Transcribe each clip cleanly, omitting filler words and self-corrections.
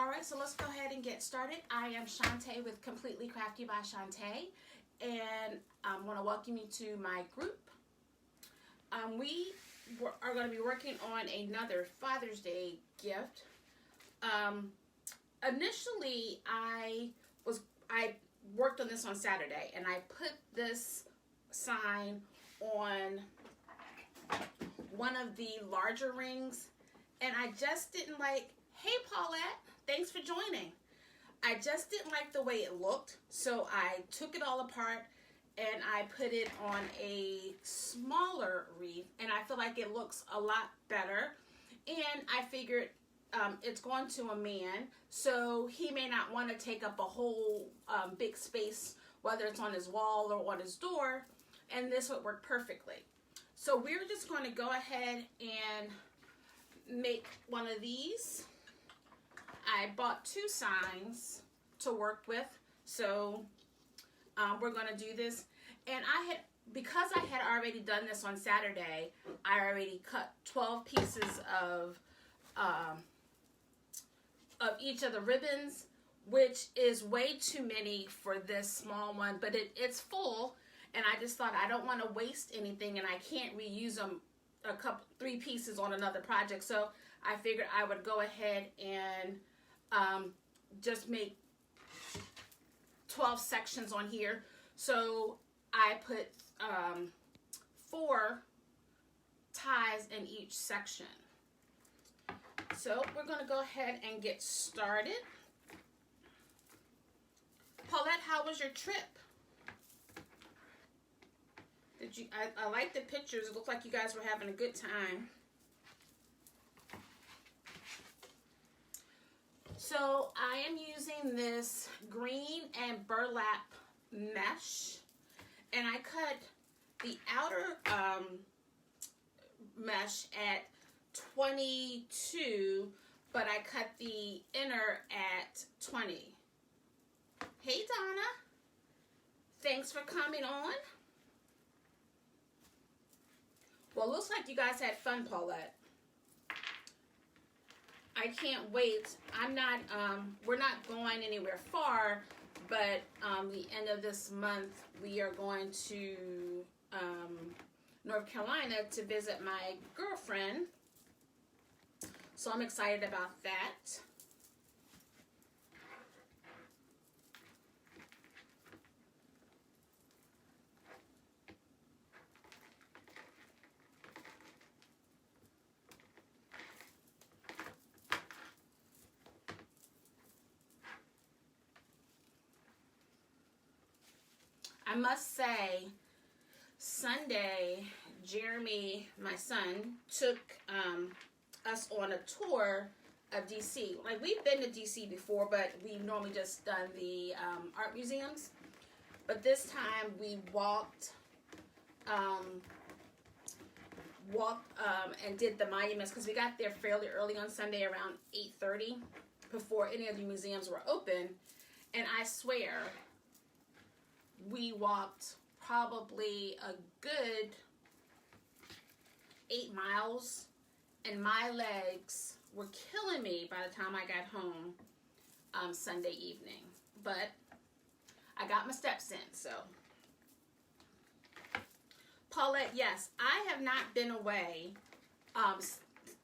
Alright, so let's go ahead and get started. I am Shantae with Completely Crafty by Shantae, and I want to welcome you to my group. We are going to be working on another Father's Day gift. Initially, I worked on this on Saturday, and I put this sign on one of the larger rings, and I just didn't like, hey Paulette, thanks for joining. I just didn't like the way it looked, so I took it all apart and I put it on a smaller wreath, and I feel like it looks a lot better. And I figured it's going to a man, so he may not want to take up a whole big space, whether it's on his wall or on his door, and this would work perfectly. So we're just going to go ahead and make one of these. I bought 2 signs to work with, so we're going to do this. And because I had already done this on Saturday, I already cut 12 pieces of each of the ribbons, which is way too many for this small one, but it's full, and I just thought I don't want to waste anything, and I can't reuse them 3 pieces on another project, so I figured I would go ahead and just make 12 sections on here. So I put 4 ties in each section. So we're going to go ahead and get started. Paulette, how was your trip? I like the pictures. It looked like you guys were having a good time. So I am using this green and burlap mesh, and I cut the outer mesh at 22, but I cut the inner at 20. Hey Donna, thanks for coming on. Well, looks like you guys had fun, Paulette. I can't wait. We're not going anywhere far, but the end of this month, we are going to North Carolina to visit my girlfriend. So I'm excited about that. I must say, Sunday, Jeremy, my son, took us on a tour of DC. Like, we've been to DC before, but we've normally just done the art museums. But this time we walked and did the monuments, because we got there fairly early on Sunday, around 8:30, before any of the museums were open. And I swear, we walked probably a good 8 miles, and my legs were killing me by the time I got home Sunday evening. But I got my steps in, so. Paulette, yes, I have not been away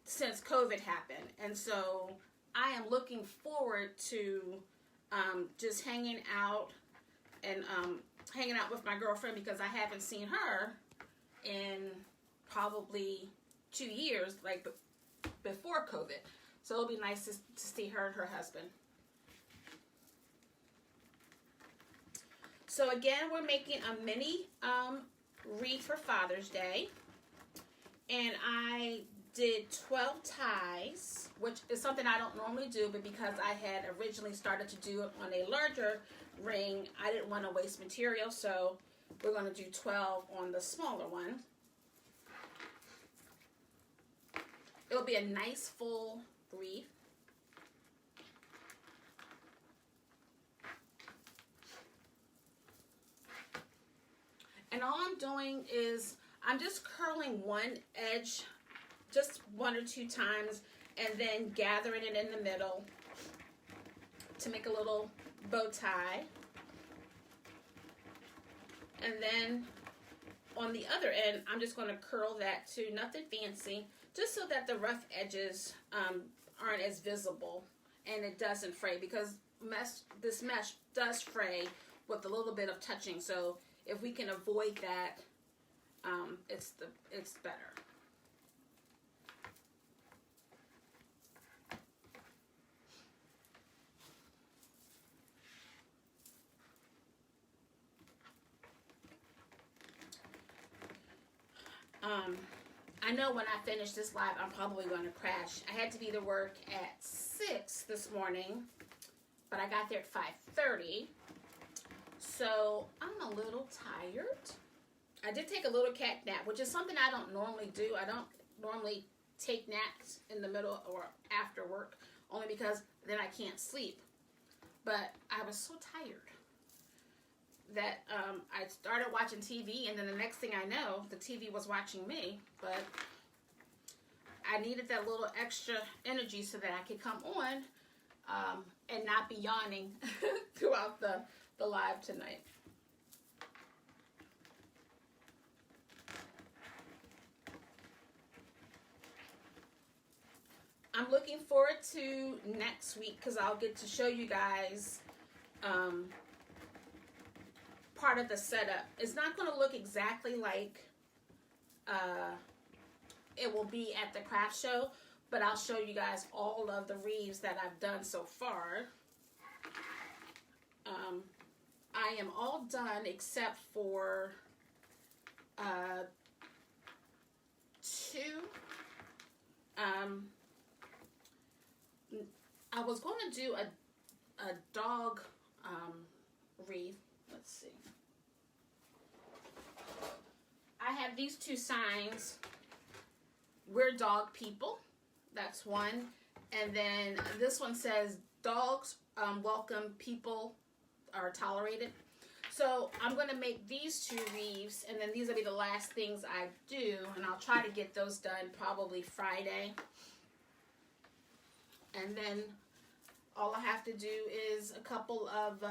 since COVID happened, and so I am looking forward to just hanging out and hanging out with my girlfriend, because I haven't seen her in probably 2 years, like before COVID. So it'll be nice to see her and her husband. So again, we're making a mini wreath for Father's Day, and I did 12 ties, which is something I don't normally do, but because I had originally started to do it on a larger ring, I didn't want to waste material, so we're going to do 12 on the smaller one. It'll be a nice full wreath. And all I'm doing is I'm just curling one edge just 1 or 2 times, and then gathering it in the middle to make a little bow tie. And then on the other end, I'm just going to curl that to nothing fancy, just so that the rough edges aren't as visible and it doesn't fray, because this mesh does fray with a little bit of touching. So if we can avoid that, it's better. I know when I finish this live, I'm probably going to crash. I had to be to work at 6 this morning, but I got there at 5:30. So I'm a little tired. I did take a little cat nap, which is something I don't normally do. I don't normally take naps in the middle or after work, only because then I can't sleep. But I was so tired that I started watching TV, and then the next thing I know, the TV was watching me. But I needed that little extra energy so that I could come on and not be yawning throughout the live tonight. I'm looking forward to next week, because I'll get to show you guys part of the setup. It's not going to look exactly like it will be at the craft show, but I'll show you guys all of the wreaths that I've done so far. I am all done except for 2. I was going to do a dog wreath. Let's see. I have these 2 signs. We're dog people. That's one. And then this one says dogs welcome, people are tolerated. So I'm going to make these 2 wreaths, and then these will be the last things I do, and I'll try to get those done probably Friday. And then all I have to do is a couple of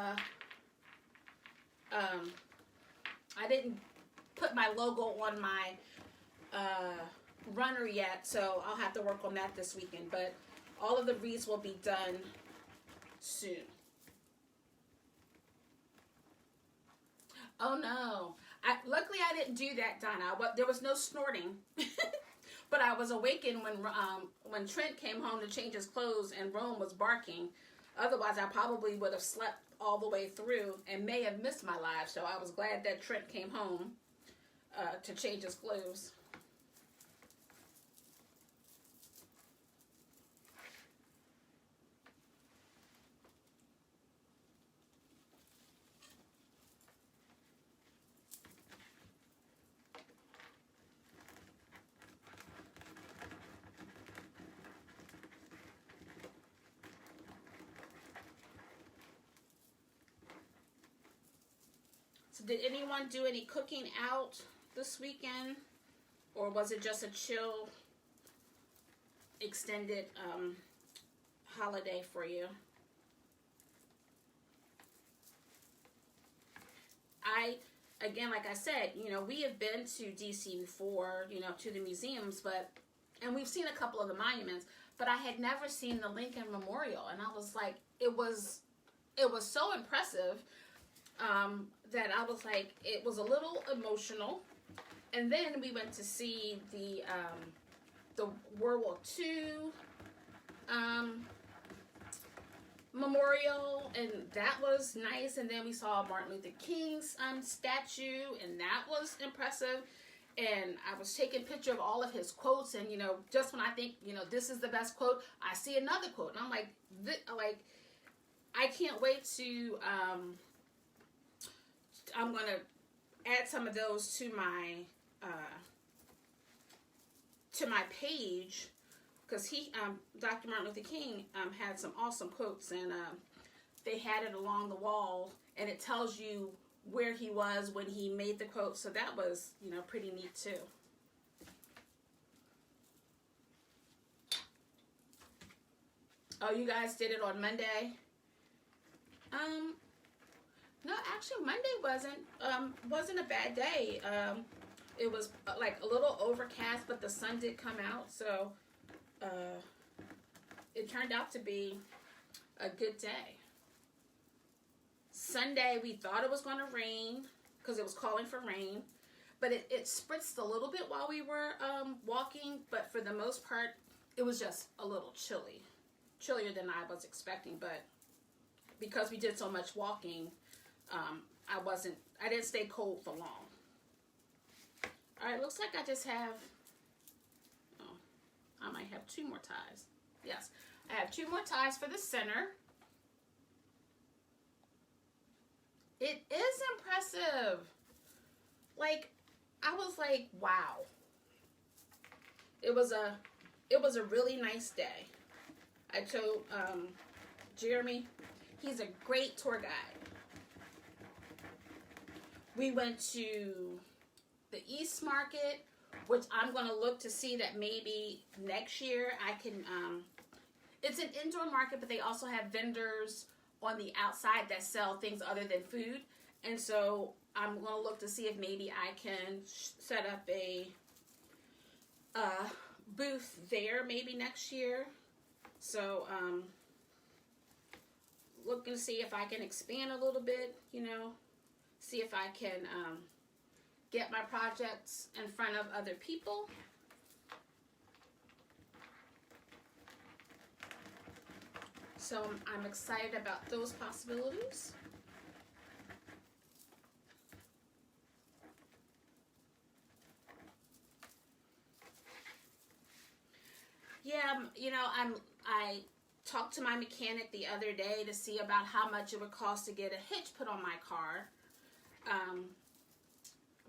I didn't put my logo on my runner yet, so I'll have to work on that this weekend. But all of the wreaths will be done soon. Oh no! Luckily I didn't do that, Donna. There was no snorting, but I was awakened when Trent came home to change his clothes and Rome was barking. Otherwise, I probably would have slept all the way through and may have missed my live. So I was glad that Trent came home to change his clothes. So did anyone do any cooking out this weekend? Or was it just a chill, extended holiday for you? Again, like I said, we have been to DC before, to the museums, and we've seen a couple of the monuments, but I had never seen the Lincoln Memorial, and I was like, it was so impressive that I was like, it was a little emotional. And then we went to see the World War II memorial, and that was nice. And then we saw Martin Luther King's statue, and that was impressive. And I was taking a picture of all of his quotes, and just when I think this is the best quote, I see another quote, and I'm like, I can't wait to I'm gonna add some of those to my page, because Dr. Martin Luther King had some awesome quotes, and they had it along the wall, and it tells you where he was when he made the quote. So that was pretty neat too. Oh, you guys did it on Monday? No, actually Monday wasn't a bad day. It was like a little overcast, but the sun did come out, so it turned out to be a good day. Sunday, we thought it was going to rain because it was calling for rain, but it spritzed a little bit while we were walking, but for the most part, it was just a little chilly. Chillier than I was expecting, but because we did so much walking, I didn't stay cold for long. All right, looks like I just have, I might have 2 more ties. Yes, I have 2 more ties for the center. It is impressive. Like, I was like, wow. It was a really nice day. I told Jeremy, he's a great tour guide. We went to the East Market, which I'm going to look to see that maybe next year I can, it's an indoor market, but they also have vendors on the outside that sell things other than food. And so I'm going to look to see if maybe I can set up a booth there maybe next year. So looking to see if I can expand a little bit, you know, see if I can get my projects in front of other people. So I'm excited about those possibilities. Yeah, you know, I talked to my mechanic the other day to see about how much it would cost to get a hitch put on my car.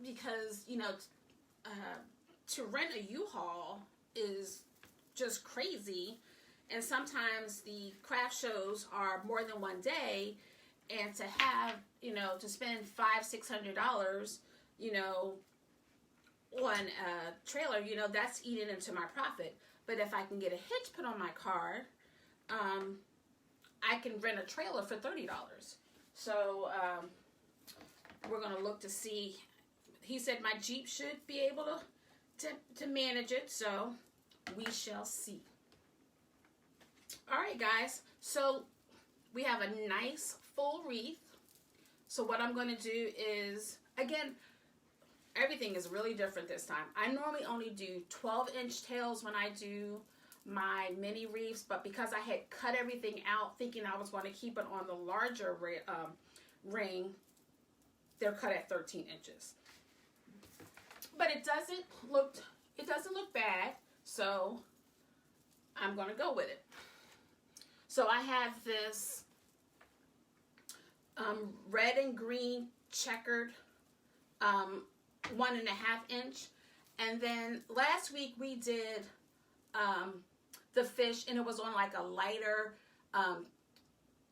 Because, you know, to rent a U-Haul is just crazy. And sometimes the craft shows are more than one day. And to have, you know, to spend $500-600, you know, on a trailer, you know, that's eating into my profit. But if I can get a hitch put on my car, I can rent a trailer for $30. So we're going to look to see. He said my Jeep should be able to manage it, so we shall see. All right, guys. So we have a nice full wreath. So what I'm going to do is, again, everything is really different this time. I normally only do 12-inch tails when I do my mini wreaths, but because I had cut everything out thinking I was going to keep it on the larger ring, they're cut at 13 inches. But it doesn't look bad, so I'm going to go with it. So I have this red and green checkered 1.5 inch, and then last week we did the fish, and it was on like a lighter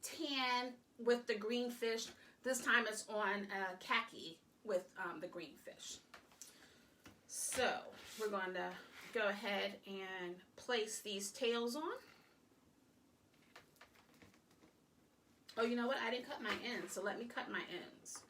tan with the green fish. This time it's on khaki with the green fish. So we're going to go ahead and place these tails on. Oh, you know what? I didn't cut my ends, so let me cut my ends.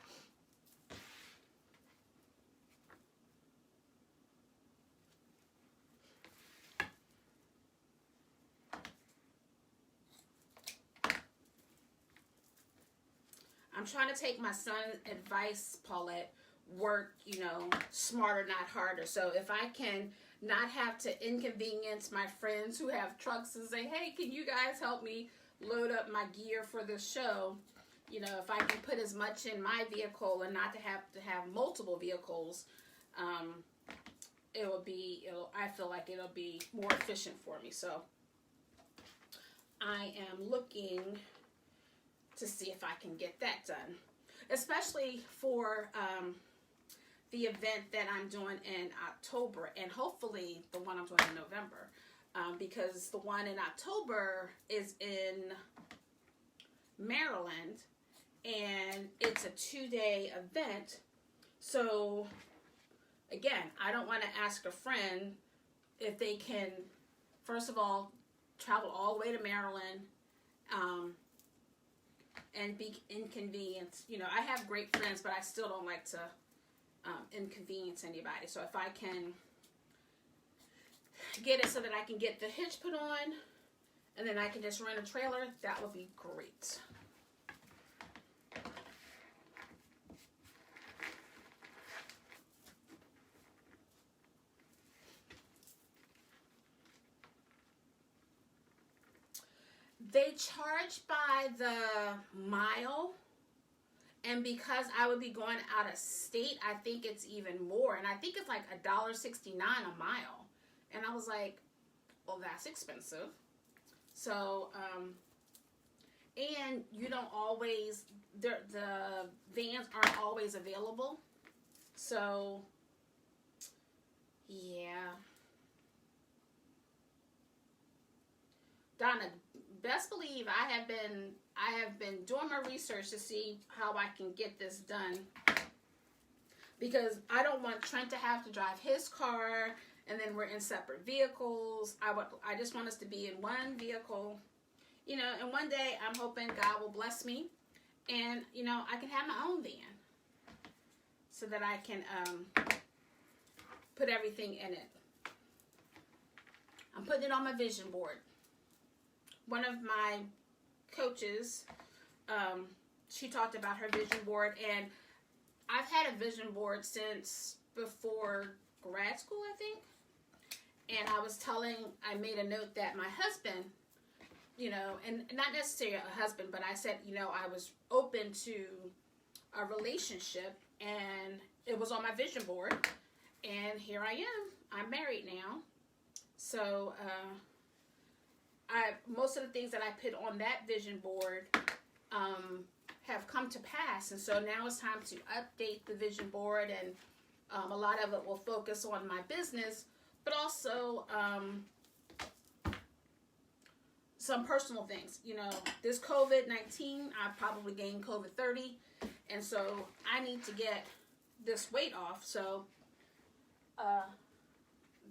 I'm trying to take my son's advice, Paulette. Work, you know, smarter, not harder. So if I can not have to inconvenience my friends who have trucks and say, hey, can you guys help me load up my gear for this show? You know, if I can put as much in my vehicle and not to have multiple vehicles, I feel like it'll be more efficient for me. So I am looking to see if I can get that done, especially for the event that I'm doing in October, and hopefully the one I'm doing in November, because the one in October is in Maryland, and it's a 2-day event. So again, I don't want to ask a friend if they can, first of all, travel all the way to Maryland, and be inconvenienced. You know, I have great friends, but I still don't like to inconvenience anybody. So if I can get it so that I can get the hitch put on, and then I can just rent a trailer, that would be great. They charge by the mile, and because I would be going out of state, I think it's even more. And I think it's like $1.69 a mile. And I was like, well, that's expensive. So, and you don't always, the vans aren't always available. So, yeah. Donna, best believe I have been doing my research to see how I can get this done, because I don't want Trent to have to drive his car and then we're in separate vehicles. I just want us to be in one vehicle, you know, and one day I'm hoping God will bless me and, you know, I can have my own van so that I can put everything in it. I'm putting it on my vision board. One of my coaches, she talked about her vision board, and I've had a vision board since before grad school, I think. And I made a note that my husband, you know, and not necessarily a husband, but I said, you know, I was open to a relationship, and it was on my vision board, and here I am. I'm married now. So, most of the things that I put on that vision board have come to pass, and so now it's time to update the vision board, and a lot of it will focus on my business, but also some personal things. You know, this COVID-19, I probably gained COVID-30, and so I need to get this weight off. So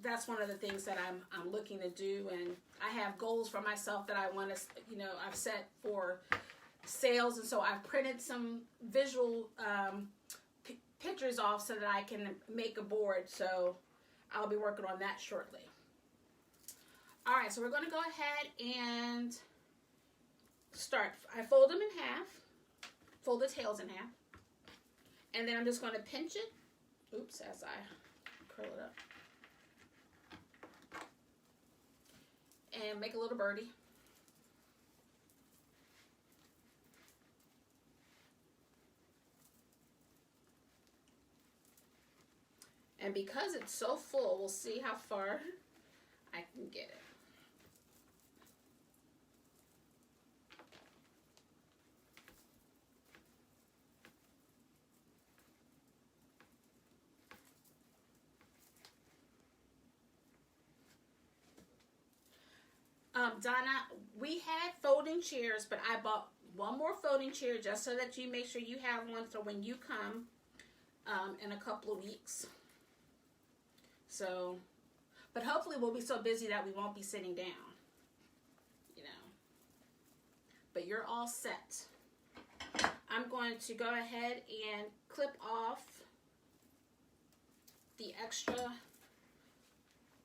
that's one of the things that I'm looking to do, and I have goals for myself that I want to, you know, I've set for sales, and so I've printed some visual pictures off so that I can make a board. So I'll be working on that shortly. All right, so we're going to go ahead and start. I fold them in half, fold the tails in half, and then I'm just going to pinch it. Oops, as I curl it up. And make a little birdie. And because it's so full, we'll see how far I can get it. Donna, we had folding chairs, but I bought one more folding chair just so that you make sure you have one for when you come in a couple of weeks. So, but hopefully we'll be so busy that we won't be sitting down, you know. But you're all set. I'm going to go ahead and clip off the extra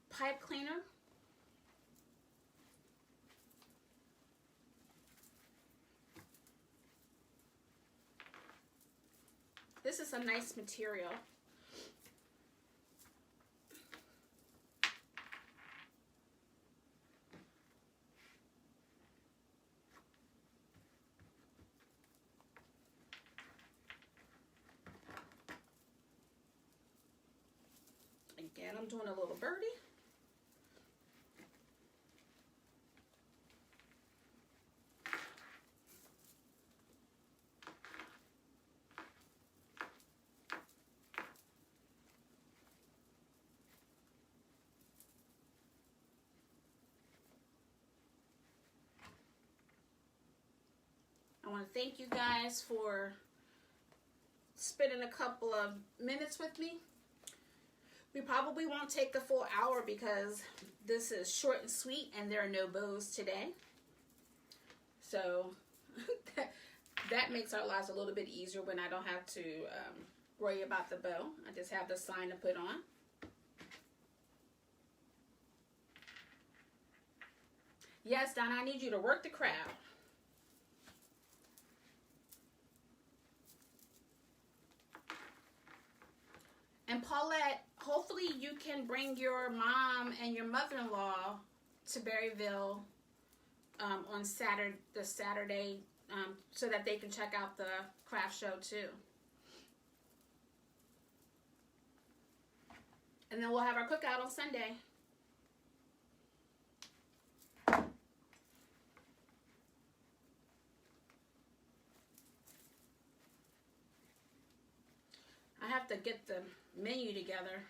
pipe cleaner. This is a nice material. Again, I'm doing a little birdie. I want to thank you guys for spending a couple of minutes with me. We probably won't take the full hour because this is short and sweet and there are no bows today. So That makes our lives a little bit easier when I don't have to worry about the bow. I just have the sign to put on. Yes, Donna, I need you to work the crowd. And Paulette, hopefully you can bring your mom and your mother-in-law to Berryville on Saturday, so that they can check out the craft show too. And then we'll have our cookout on Sunday. I have to get the menu together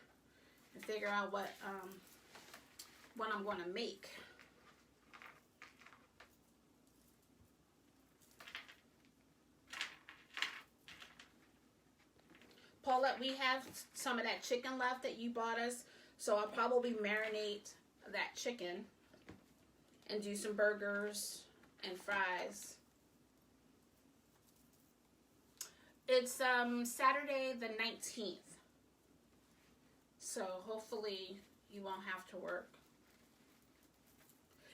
and figure out what I'm going to make. Paulette, we have some of that chicken left that you bought us, so I'll probably marinate that chicken and do some burgers and fries. It's Saturday the 19th, so hopefully you won't have to work.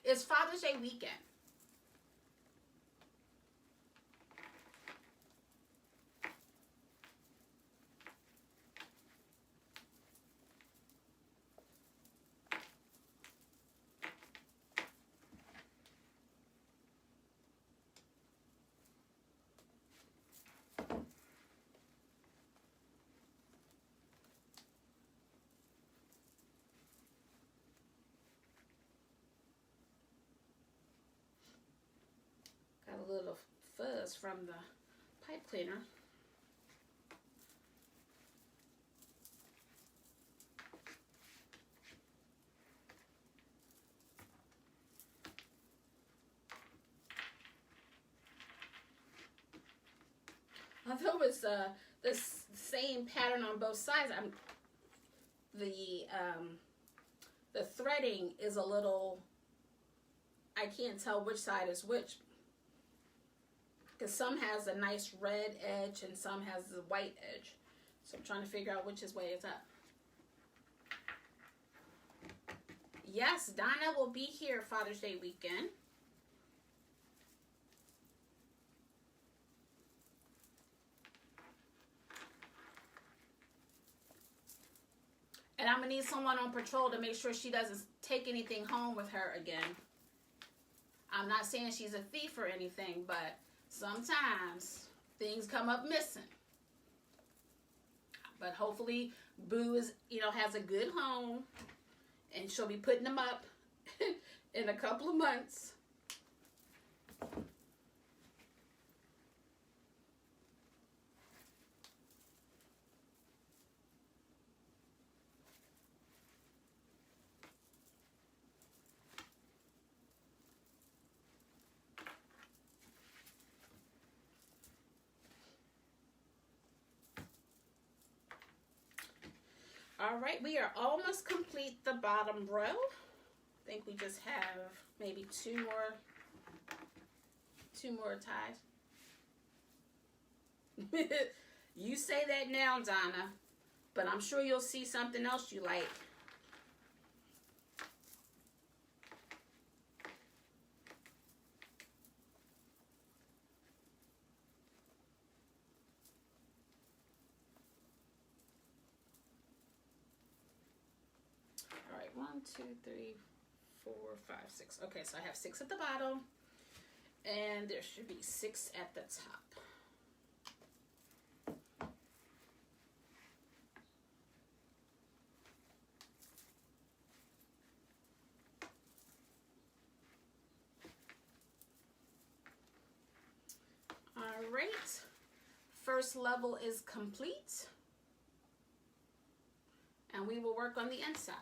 It's Father's Day weekend. A little fuzz from the pipe cleaner. Although it's the same pattern on both sides, the threading is a little, I can't tell which side is which. Because some has a nice red edge and some has the white edge. So I'm trying to figure out which way is up. Yes, Donna will be here Father's Day weekend. And I'm going to need someone on patrol to make sure she doesn't take anything home with her again. I'm not saying she's a thief or anything, but sometimes things come up missing. But hopefully Boo is, has a good home, and she'll be putting them up in a couple of months. All right, we are almost complete the bottom row. I think we just have maybe two more ties. You say that now, Donna, but I'm sure you'll see something else you like. All right, 1, 2, 3, 4, 5, 6. Okay, so I have 6 at the bottom, and there should be 6 at the top. All right, first level is complete, and we will work on the inside.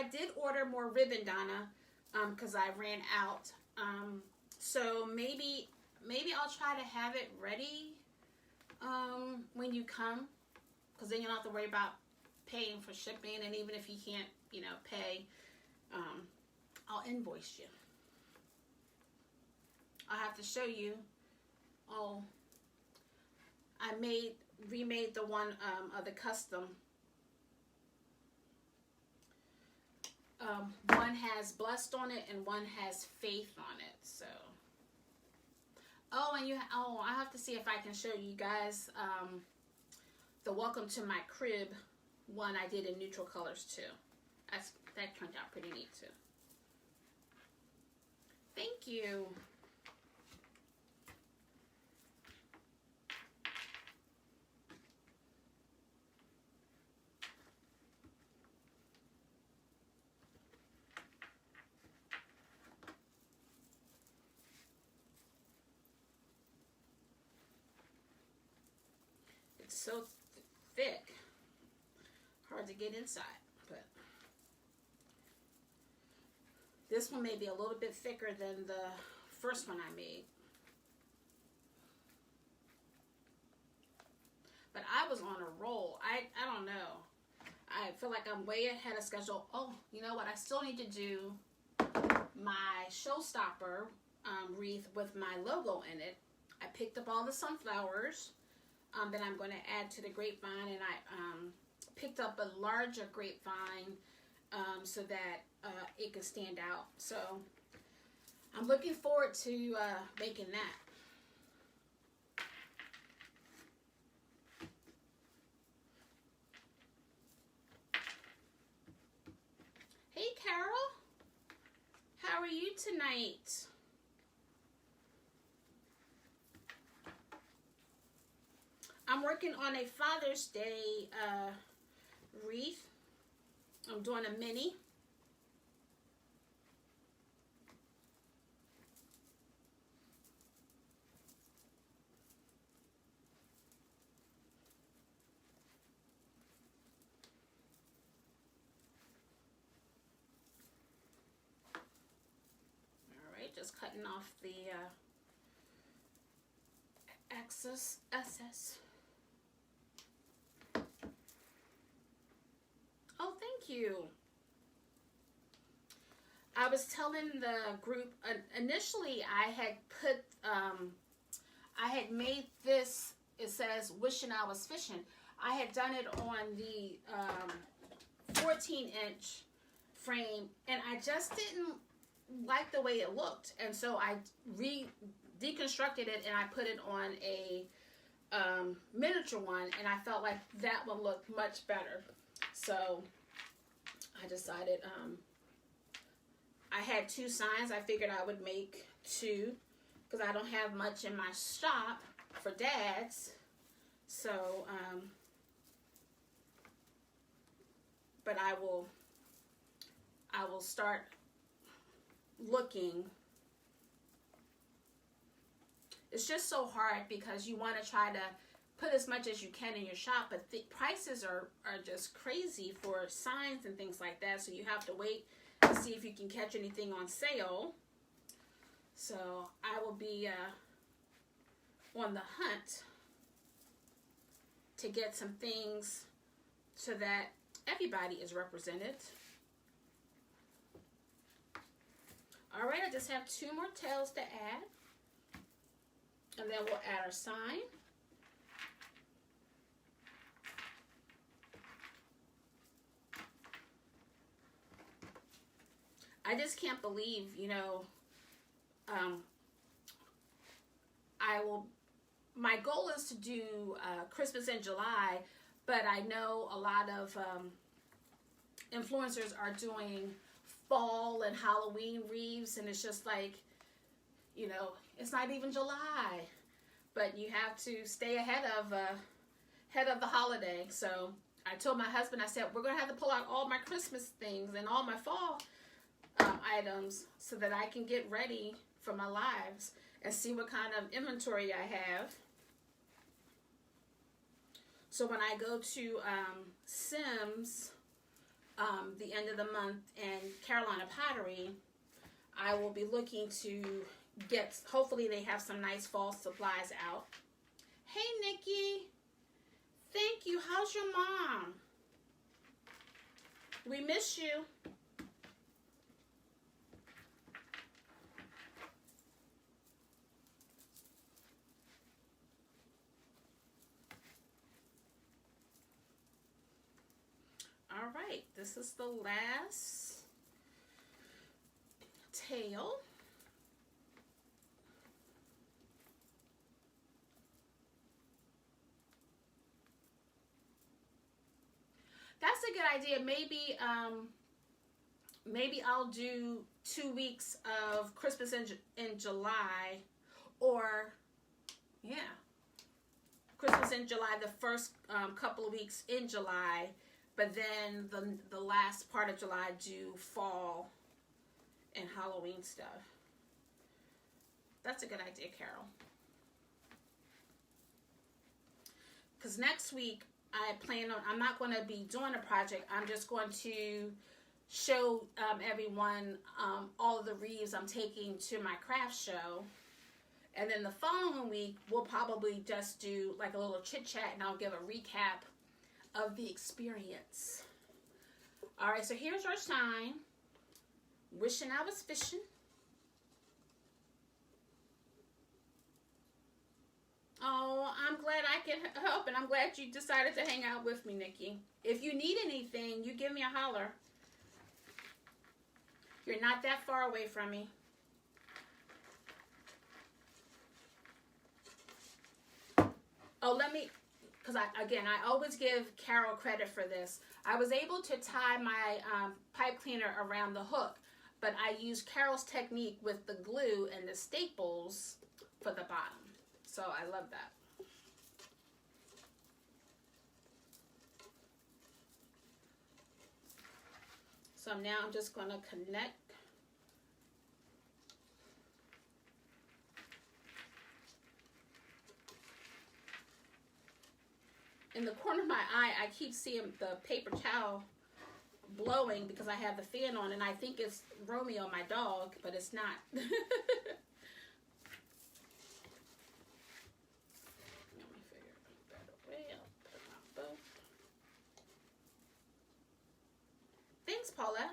did order more ribbon, Donna, because I ran out. So maybe I'll try to have it ready when you come, because then you don't have to worry about paying for shipping. And even if you can't, you know, pay, I'll invoice you. I'll have to show you. Oh, I remade the one of the custom. One has blessed on it and one has faith on it. So, oh, and I have to see if I can show you guys the welcome to my crib one I did in neutral colors too. That turned out pretty neat too. Thank you. It's so thick, hard to get inside, but this one may be a little bit thicker than the first one I made. But I was on a roll. I don't know. I feel like I'm way ahead of schedule. Oh, you know what? I still need to do my showstopper wreath with my logo in it. I picked up all the sunflowers that I'm going to add to the grapevine, and I picked up a larger grapevine so that it can stand out. So I'm looking forward to making that. Hey Carol, how are you tonight? I'm working on a Father's Day wreath. I'm doing a mini. All right, just cutting off the excess. Oh, thank you. I was telling the group, initially I had made this, it says wishing I was fishing. I had done it on the 14-inch frame, and I just didn't like the way it looked. And so I deconstructed it and I put it on a miniature one, and I felt like that one looked much better. So I decided, I had 2 signs. I figured I would make 2 because I don't have much in my shop for dads. So, but I will start looking. It's just so hard because you want to try to put as much as you can in your shop, but the prices are just crazy for signs and things like that, so you have to wait and see if you can catch anything on sale. So I will be on the hunt to get some things so that everybody is represented. All right, I just have 2 more tails to add, and then we'll add our sign. I just can't believe, you know, my goal is to do Christmas in July, but I know a lot of influencers are doing fall and Halloween wreaths, and it's just like, you know, it's not even July, but you have to stay ahead of the holiday. So I told my husband, I said, we're going to have to pull out all my Christmas things and all my fall items so that I can get ready for my lives and see what kind of inventory I have. So when I go to Sims the end of the month in Carolina Pottery, I will be looking to get, hopefully they have some nice fall supplies out. Hey, Nikki. Thank you. How's your mom? We miss you. All right, this is the last tail. That's a good idea. Maybe I'll do 2 weeks of Christmas in July, or yeah, Christmas in July, the first couple of weeks in July, but then the last part of July do fall and Halloween stuff. That's a good idea, Carol. Because next week I plan on, I'm not going to be doing a project. I'm just going to show everyone all of the wreaths I'm taking to my craft show. And then the following week, we'll probably just do like a little chit chat and I'll give a recap of the experience. All right, so here's our sign. Wishing I was fishing. Oh, I'm glad I can help, and I'm glad you decided to hang out with me, Nikki. If you need anything, you give me a holler. You're not that far away from me. Oh, because I always give Carol credit for this. I was able to tie my pipe cleaner around the hook, but I used Carol's technique with the glue and the staples for the bottom. So I love that. So now I'm just going to connect. In the corner of my eye, I keep seeing the paper towel blowing because I have the fan on, and I think it's Romeo, my dog, but it's not. Let me figure a better way. I'll put them on both. Thanks, Paula.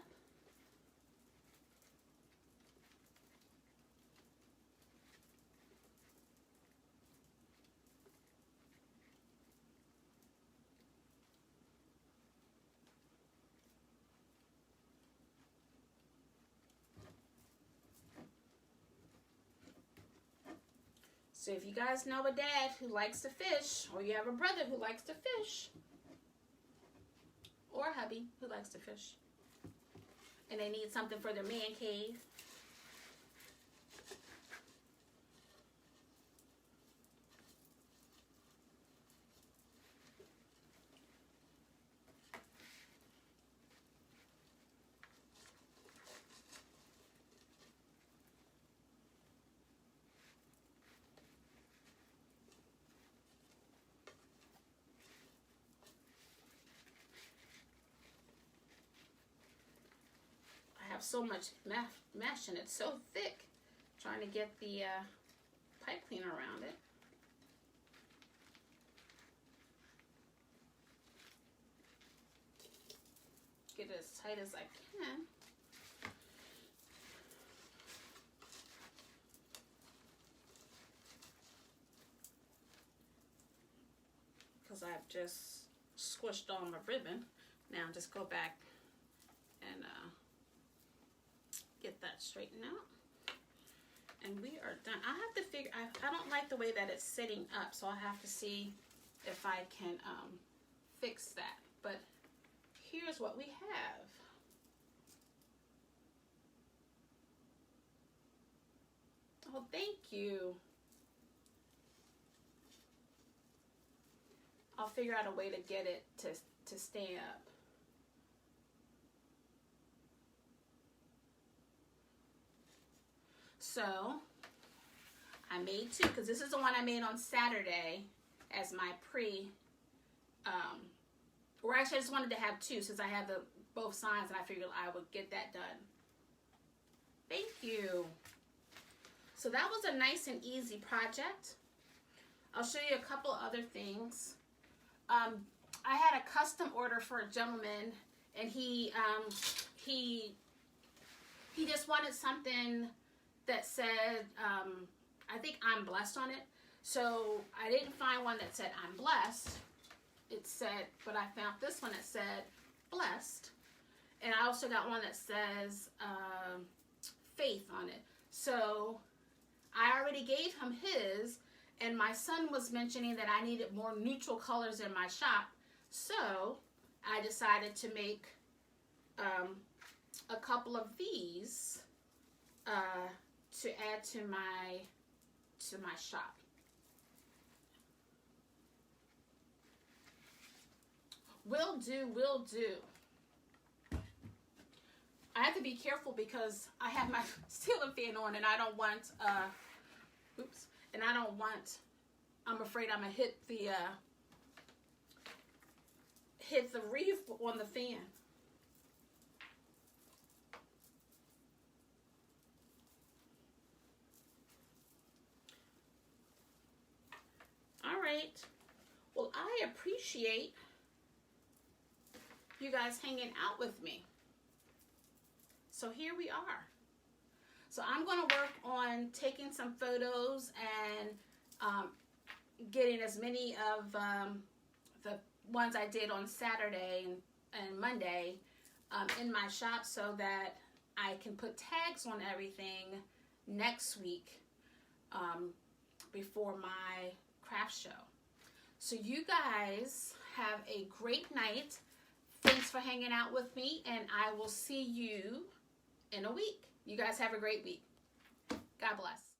So if you guys know a dad who likes to fish, or you have a brother who likes to fish, or a hubby who likes to fish, and they need something for their man cave, so much mesh and it's so thick, trying to get the pipe cleaner around it. Get it as tight as I can. Because I've just squished all my ribbon. Now just go back and get that straightened out, and we are done. I have to figure, I don't like the way that it's sitting up, so I'll have to see if I can fix that. But here's what we have. Oh, thank you. I'll figure out a way to get it to stay up. So I made two, because this is the one I made on Saturday as my or actually I just wanted to have two since I have both signs, and I figured I would get that done. Thank you. So that was a nice and easy project. I'll show you a couple other things. I had a custom order for a gentleman, and he just wanted something that said, I think I'm blessed on it. So I didn't find one that said I'm blessed. It said, but I found this one that said blessed. And I also got one that says faith on it. So I already gave him his, and my son was mentioning that I needed more neutral colors in my shop. So I decided to make a couple of these to add to my shop. Will do, will do. I have to be careful because I have my ceiling fan on, and I don't want, oops, and I don't want, I'm afraid I'm gonna hit the wreath on the fan. All right. Well, I appreciate you guys hanging out with me. So here we are. So I'm going to work on taking some photos and getting as many of the ones I did on Saturday and Monday in my shop so that I can put tags on everything next week before my craft show. So you guys have a great night. Thanks for hanging out with me, and I will see you in a week. You guys have a great week. God bless.